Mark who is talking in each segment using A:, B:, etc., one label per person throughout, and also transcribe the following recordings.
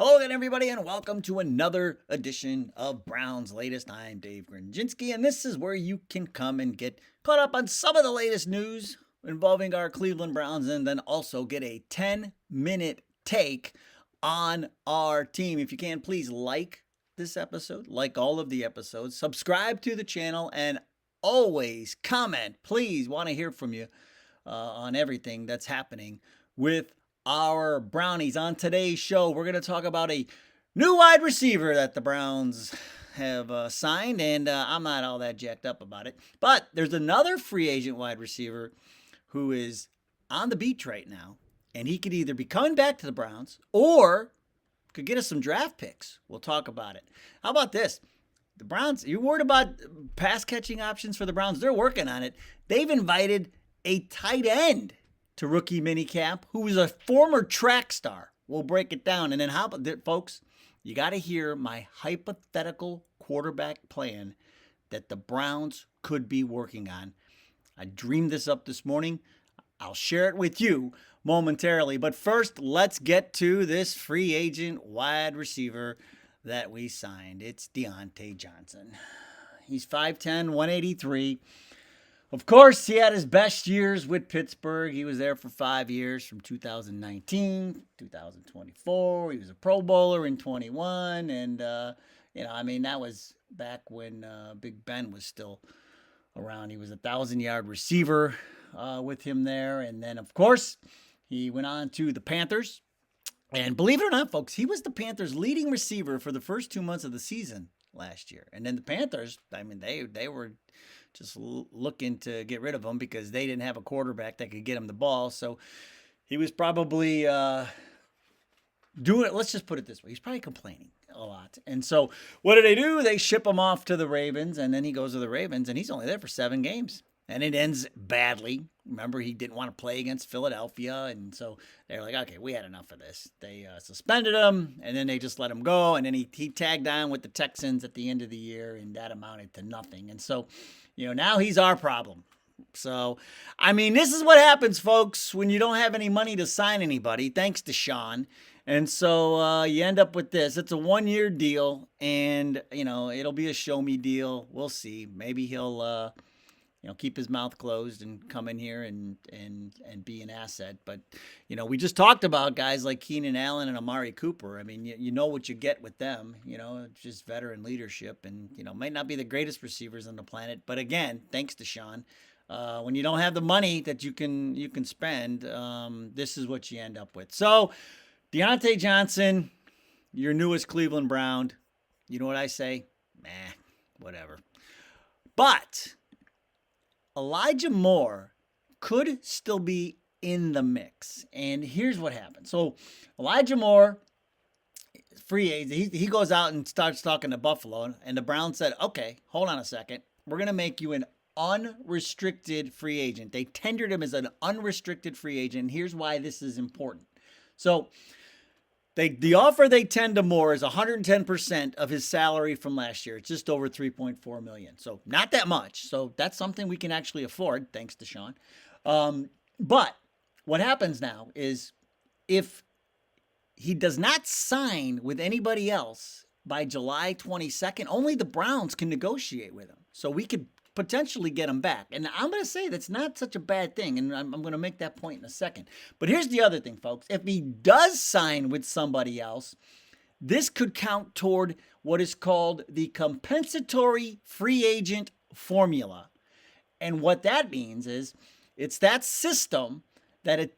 A: Hello again, everybody, and welcome to another edition of Browns Latest. I'm Dave Grendzynski, and this is where you can come and get caught up on some of the latest news involving our Cleveland Browns, and then also get a 10-minute take on our team. If you can, please like this episode, like all of the episodes, subscribe to the channel, and always comment. Please, want to hear from you on everything that's happening with our Brownies. On today's show, we're going to talk about a new wide receiver that the Browns have signed, and I'm not all that jacked up about it. But there's another free agent wide receiver who is on the beach right now, and he could either be coming back to the Browns or could get us some draft picks. We'll talk about it. How about this? The Browns, you worried about pass catching options for the Browns? They're working on it. They've invited a tight end to rookie minicamp who is a former track star. We'll break it down. And then how about that, folks? You got to hear my hypothetical quarterback plan that the Browns could be working on. I dreamed this up this morning. I'll share it with you momentarily. But first, let's get to this free agent wide receiver that we signed. It's Deontae Johnson. He's 5'10", 183. Of course, he had his best years with Pittsburgh. He was there for 5 years, from 2019, 2024. He was a Pro Bowler in 21. And, that was back when Big Ben was still around. He was a 1,000-yard receiver with him there. And then, of course, he went on to the Panthers. And believe it or not, folks, he was the Panthers' leading receiver for the first 2 months of the season last year. And then the Panthers, they were just looking to get rid of him because they didn't have a quarterback that could get him the ball. So he was probably doing it. Let's just put it this way. He's probably complaining a lot. And so what do? They ship him off to the Ravens, and then he goes to the Ravens, and he's only there for 7 games. And it ends badly. Remember, he didn't want to play against Philadelphia, and so they're like, okay, we had enough of this. They suspended him, and then they just let him go, and then he tagged on with the Texans at the end of the year, and that amounted to nothing. And so, now he's our problem. So, this is what happens, folks, when you don't have any money to sign anybody, thanks to Sean. And so you end up with this. It's a 1-year deal, and, it'll be a show-me deal. We'll see. Maybe he'll keep his mouth closed and come in here and be an asset. But, we just talked about guys like Keenan Allen and Amari Cooper. You know what you get with them, just veteran leadership and, might not be the greatest receivers on the planet. But again, thanks to Sean, when you don't have the money that you can spend, this is what you end up with. So Deontae Johnson, your newest Cleveland Brown, you know what I say? Whatever. But Elijah Moore could still be in the mix. And here's what happened. So Elijah Moore, free agent, he goes out and starts talking to Buffalo. And the Browns said, okay, hold on a second. We're going to make you an unrestricted free agent. They tendered him as an unrestricted free agent. And here's why this is important. So the offer they tend to Moore is 110% of his salary from last year. It's just over $3.4 million. So not that much. So that's something we can actually afford, thanks to Sean. But what happens now is if he does not sign with anybody else by July 22nd, only the Browns can negotiate with him. So we could potentially get him back. And I'm going to say that's not such a bad thing, and I'm going to make that point in a second. But here's the other thing, folks. If he does sign with somebody else, this could count toward what is called the compensatory free agent formula. And what that means is it's that system that when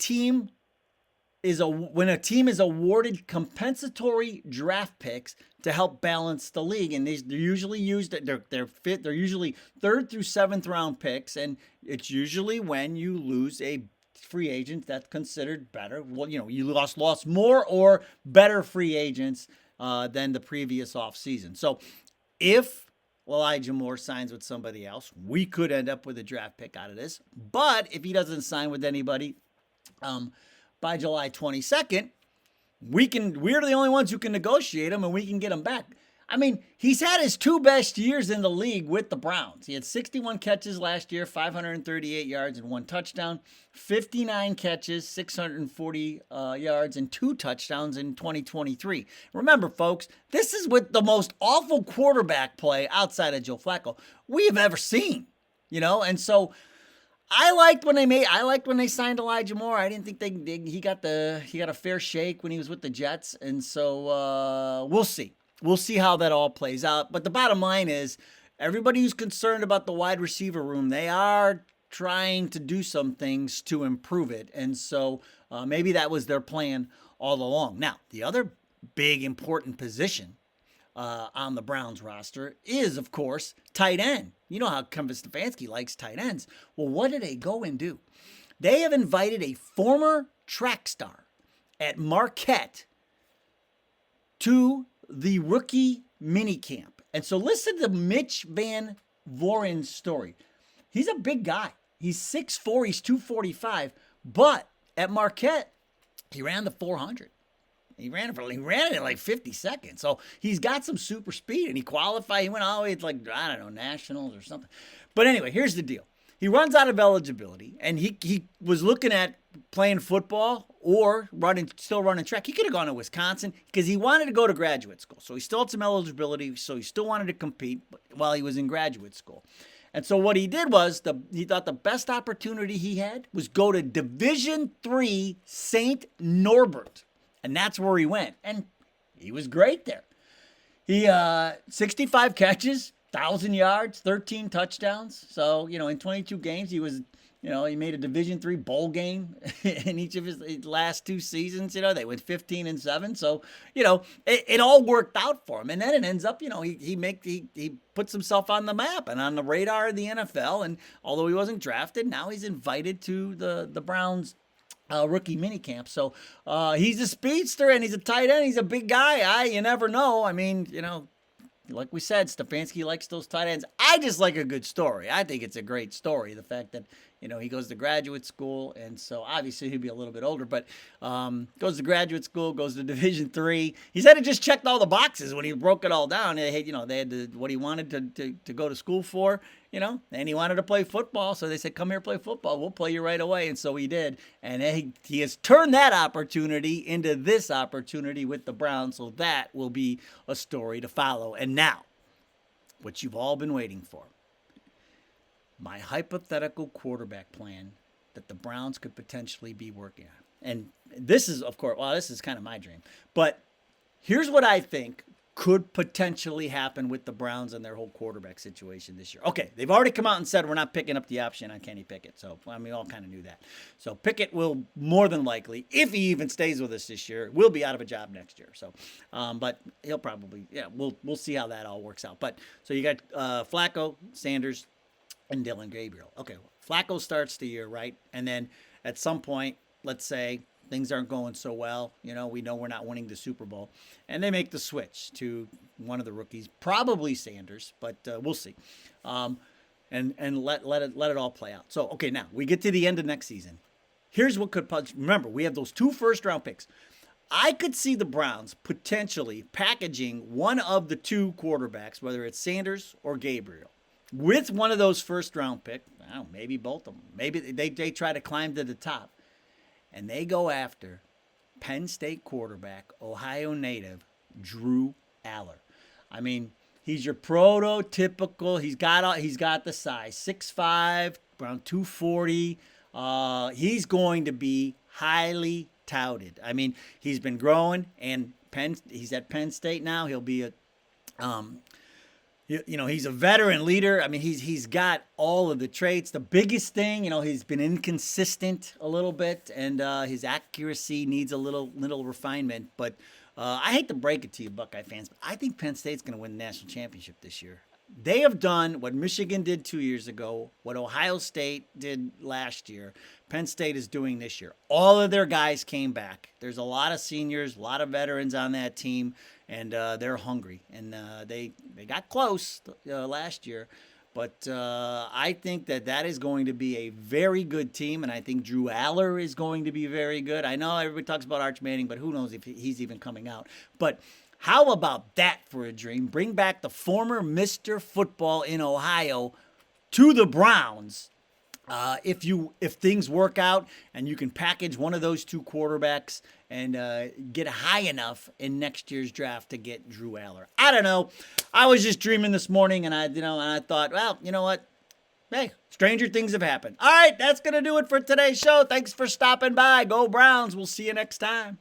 A: a team is awarded compensatory draft picks to help balance the league, and they're usually used. They're usually 3rd through 7th round picks, and it's usually when you lose a free agent that's considered better. Well, you lost more or better free agents than the previous offseason. So, if Elijah Moore signs with somebody else, we could end up with a draft pick out of this. But if he doesn't sign with anybody, by July 22nd, we're the only ones who can negotiate him, and we can get him back. I mean, he's had his two best years in the league with the Browns. He had 61 catches last year, 538 yards and one touchdown, 59 catches, 640 yards and two touchdowns in 2023. Remember, folks, this is with the most awful quarterback play outside of Joe Flacco we have ever seen, and so I liked when they signed Elijah Moore. I didn't think he got a fair shake when he was with the Jets, and so we'll see. We'll see how that all plays out. But the bottom line is, everybody who's concerned about the wide receiver room, they are trying to do some things to improve it, and so maybe that was their plan all along. Now, the other big important position on the Browns roster is, of course, tight end. You know how Kevin Stefanski likes tight ends. Well, what did they go and do? They have invited a former track star at Marquette to the rookie minicamp. And so listen to Mitch Van Voren's story. He's a big guy. He's 6'4", he's 245, but at Marquette, he ran the 400. He ran it in like 50 seconds. So he's got some super speed, and he qualified. He went all the way to nationals or something. But anyway, here's the deal. He runs out of eligibility, and he was looking at playing football or still running track. He could have gone to Wisconsin because he wanted to go to graduate school. So he still had some eligibility, so he still wanted to compete while he was in graduate school. And so what he did was, he thought the best opportunity he had was go to Division III St. Norbert. And that's where he went. And he was great there. He 65 catches, 1,000 yards, 13 touchdowns. So, in 22 games, he was, he made a Division III bowl game in each of his last two seasons. They went 15-7. So, it all worked out for him. And then it ends up, he puts himself on the map and on the radar of the NFL. And although he wasn't drafted, now he's invited to the Browns rookie minicamp. So he's a speedster and he's a tight end. He's a big guy. You never know. I mean, like we said, Stefanski likes those tight ends. I just like a good story. I think it's a great story. The fact that, he goes to graduate school, and so obviously he'd be a little bit older, but goes to graduate school, goes to Division III. He said it just checked all the boxes when he broke it all down. They had what he wanted to go to school for, and he wanted to play football. So they said, come here, play football. We'll play you right away. And so he did. And he has turned that opportunity into this opportunity with the Browns. So that will be a story to follow. And now, what you've all been waiting for. My hypothetical quarterback plan that the Browns could potentially be working on. And this is, of course, this is kind of my dream. But here's what I think could potentially happen with the Browns and their whole quarterback situation this year. Okay, they've already come out and said we're not picking up the option on Kenny Pickett. So, we all kind of knew that. So Pickett will more than likely, if he even stays with us this year, will be out of a job next year. So, but he'll probably, we'll see how that all works out. But so you got Flacco, Sanders, and Dillon Gabriel. Okay, Flacco starts the year, right? And then at some point, let's say things aren't going so well, we know we're not winning the Super Bowl, and they make the switch to one of the rookies, probably Sanders, but we'll see. And let it all play out. So, okay, now we get to the end of next season. Here's what could remember, we have those 2 first-round picks. I could see the Browns potentially packaging one of the 2 quarterbacks, whether it's Sanders or Gabriel, with one of those first-round picks. I don't know, maybe both of them. Maybe they try to climb to the top, and they go after Penn State quarterback, Ohio native, Drew Aller. I mean, he's your prototypical. He's got the size, 6'5", around 240. He's going to be highly touted. I mean, he's been growing, and he's at Penn State now. He'll be he's a veteran leader. I mean, he's got all of the traits. The biggest thing, he's been inconsistent a little bit, and his accuracy needs a little refinement. But I hate to break it to you, Buckeye fans, but I think Penn State's going to win the national championship this year. They have done what Michigan did 2 years ago, what Ohio State did last year. Penn State is doing this year. All of their guys came back. There's a lot of seniors, a lot of veterans on that team, and they're hungry. And they got close last year. But I think that is going to be a very good team, and I think Drew Aller is going to be very good. I know everybody talks about Arch Manning, but who knows if he's even coming out. But how about that for a dream? Bring back the former Mr. Football in Ohio to the Browns. If things work out and you can package one of those two quarterbacks and get high enough in next year's draft to get Drew Aller. I don't know. I was just dreaming this morning, and I thought, well, you know what? Hey, stranger things have happened. All right, that's gonna do it for today's show. Thanks for stopping by. Go Browns. We'll see you next time.